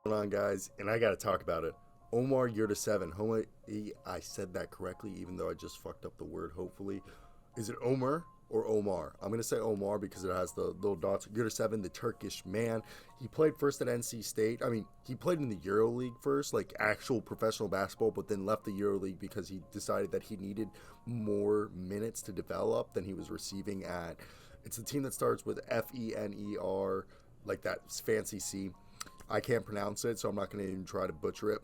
Going on, guys? And I got to talk about it. Omer Yurtseven. I said that correctly, even though I just fucked up the word, hopefully. Is it Omer or Omar? I'm going to say Omar because it has the little dots. Yurtseven, the Turkish man. He played first at NC State. I mean, he played in the EuroLeague first, like actual professional basketball, but then left the EuroLeague because he decided that he needed more minutes to develop than he was receiving at. It's a team that starts with FENER, like that fancy C. I can't pronounce it, so I'm not going to even try to butcher it.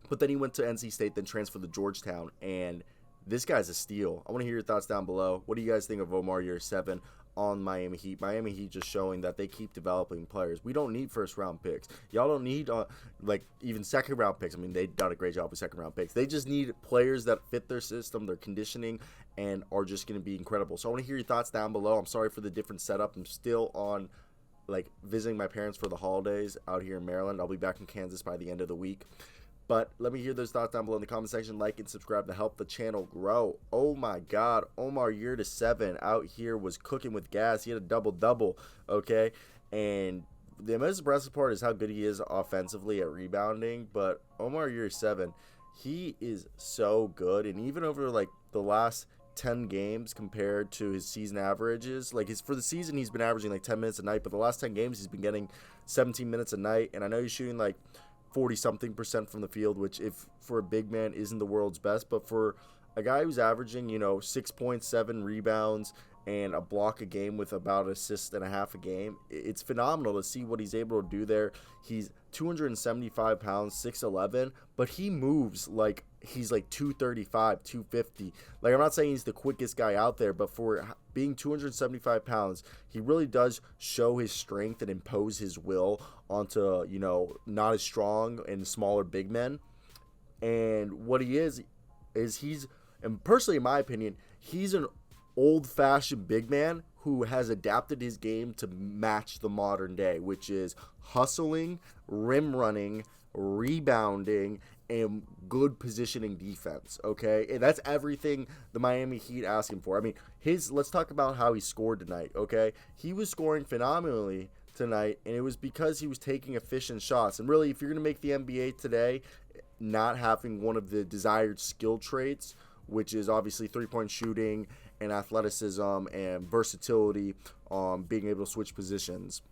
But then he went to NC State, then transferred to Georgetown, and this guy's a steal. I want to hear your thoughts down below. What do you guys think of Omer Yurtseven on Miami Heat? Miami Heat just showing that they keep developing players. We don't need first round picks. Y'all don't need even second round picks. I mean, they done a great job with second round picks. They just need players that fit their system, their conditioning, and are just going to be incredible. So I want to hear your thoughts down below. I'm sorry for the different setup. I'm still on visiting my parents for the holidays out here in Maryland. I'll be back in Kansas by the end of the week. But let me hear those thoughts down below in the comment section. Like and subscribe to help the channel grow. Oh my God, Omer Yurtseven out here was cooking with gas. He had a double-double, okay? And the most impressive part is how good he is offensively at rebounding. But Omer Yurtseven, he is so good. And even over the last 10 games compared to his season averages. For the season, he's been averaging 10 minutes a night, but the last 10 games, he's been getting 17 minutes a night. And I know he's shooting 40 something% from the field, which if for a big man isn't the world's best, but for a guy who's averaging 6.7 rebounds and a block a game with about an assist and a half a game, it's phenomenal to see what he's able to do there. He's 275 pounds, 6'11", but he moves like he's 235, 250. I'm not saying he's the quickest guy out there, but for being 275 pounds, he really does show his strength and impose his will onto, not as strong and smaller big men. And what he is he's, and personally in my opinion, he's an old-fashioned big man who has adapted his game to match the modern day, which is hustling, rim running, rebounding, and good positioning defense, okay? And that's everything the Miami Heat asking for. I mean, let's talk about how he scored tonight, okay? He was scoring phenomenally tonight, and it was because he was taking efficient shots. And really, if you're going to make the NBA today, not having one of the desired skill traits, which is obviously three-point shooting and athleticism and versatility, being able to switch positions,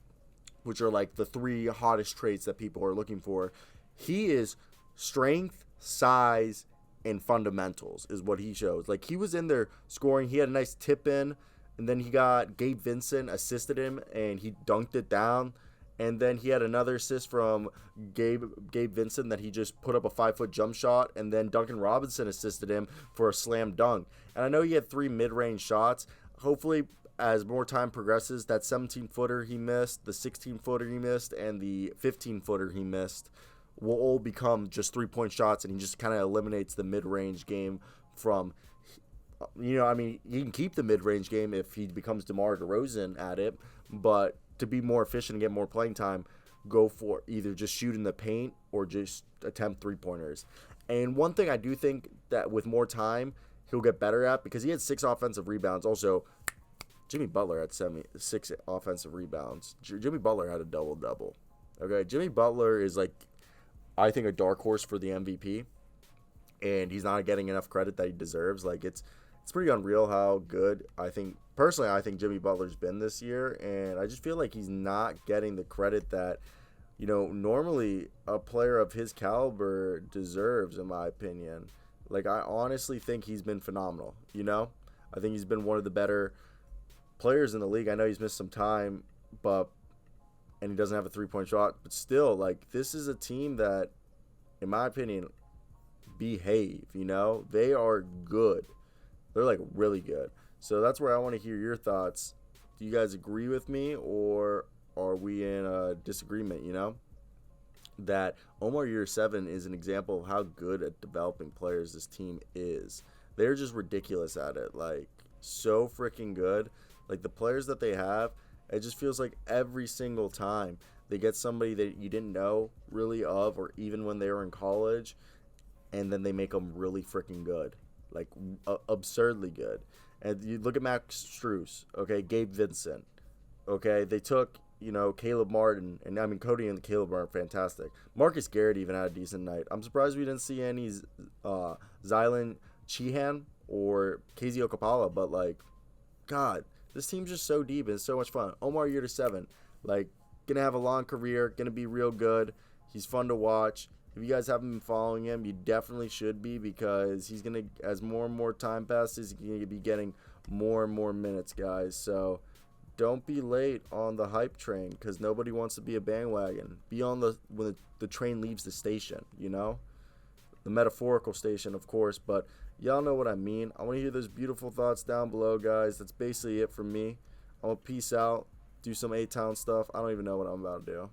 which are the three hottest traits that people are looking for. He is strength, size, and fundamentals is what he shows. He was in there scoring. He had a nice tip in, and then he got Gabe Vincent assisted him, and he dunked it down. And then he had another assist from Gabe Vincent that he just put up a 5-foot jump shot. And then Duncan Robinson assisted him for a slam dunk. And I know he had 3 mid-range shots. Hopefully, as more time progresses, that 17-footer he missed, the 16-footer he missed, and the 15-footer he missed will all become just 3-point shots. And he just kind of eliminates the mid-range game from, he can keep the mid-range game if he becomes DeMar DeRozan at it. But to be more efficient and get more playing time, go for either just shoot in the paint or just attempt three-pointers. And one thing I do think that with more time, he'll get better at, because he had 6 offensive rebounds. Also, Jimmy Butler had 6 offensive rebounds. Jimmy Butler had a double-double. Okay, Jimmy Butler is, I think, a dark horse for the MVP, and he's not getting enough credit that he deserves. It's pretty unreal how good I think Jimmy Butler's been this year, and I just feel like he's not getting the credit that, normally a player of his caliber deserves, in my opinion. I honestly think he's been phenomenal, I think he's been one of the better players in the league. I know he's missed some time, and he doesn't have a three-point shot, but still, this is a team that, in my opinion, behave, They are good. They're really good. So that's where I want to hear your thoughts. Do you guys agree with me, or are we in a disagreement, That Omer Yurtseven is an example of how good at developing players this team is. They're just ridiculous at it. So freaking good. The players that they have, it just feels like every single time they get somebody that you didn't know really of, or even when they were in college, and then they make them really freaking good. Absurdly good. And you look at Max Strus, okay, Gabe Vincent, okay, they took, you know, Caleb Martin, and I mean, Cody and Caleb are fantastic. Marcus Garrett even had a decent night. I'm surprised we didn't see any Zylan Chihan or KZ Okapala, but, like, God, this team's just so deep and it's so much fun. Omer Yurtseven, like, gonna have a long career, gonna be real good. He's fun to watch. If you guys haven't been following him, you definitely should be, because he's gonna, as more and more time passes, he's gonna be getting more and more minutes, guys. So don't be late on the hype train, because nobody wants to be a bandwagon. Be on when the train leaves the station, you know, the metaphorical station, of course, but y'all know what I mean. I want to hear those beautiful thoughts down below, guys. That's basically it from me. I'm gonna peace out, do some A-Town stuff. I don't even know what I'm about to do.